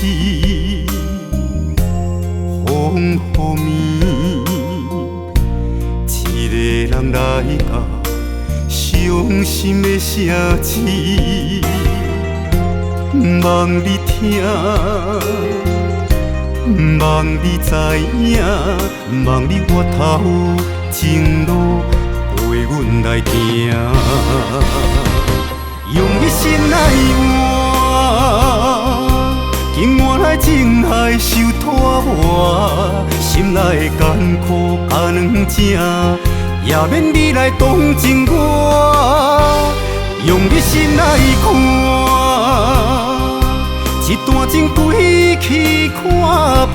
是风雨暝，一个人来甲伤心的城市，望你听，望你知影，望你回头情路陪阮来行，用一生来换。今晚来情海受拖磨，心内的艰苦加两正，也免你来同情我。用一生来看，一段情归去看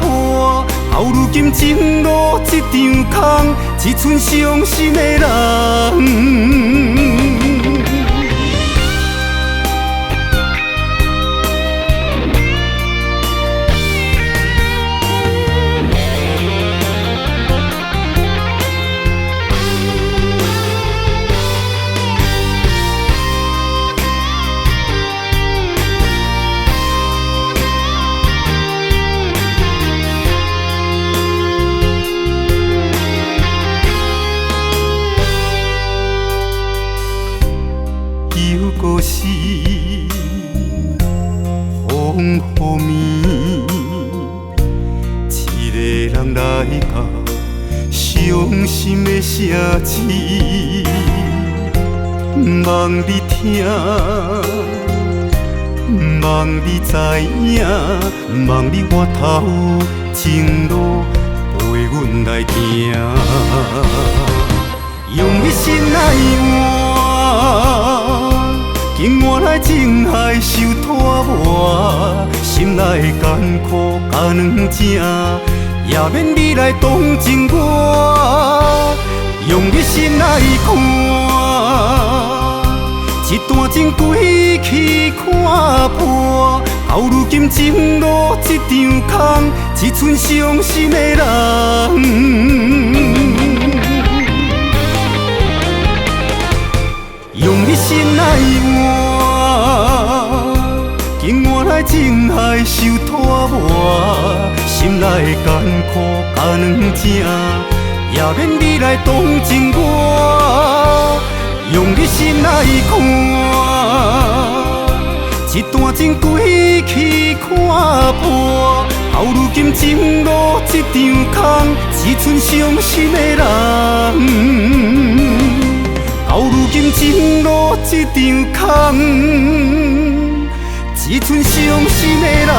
破，到如今情路一场空，只剩伤心的人。又搁是风雨暝，一个人来甲伤心的城市，望你听，望你知影，望你回头情路陪阮来行，用一生来换。今晚来情海受拖磨，心内的艰苦加两正，也免你来同情我。用一生来看，一段情归去看破，到如今情路一场空，只剩伤心的人。用一生来换，今晚来情海受拖磨，心内的艰苦加两正，也免你来同情我。用一生来看，一段情归去看破，到如今情路一场空，只剩伤心的人。到如今情路一场空，只剩伤心的人。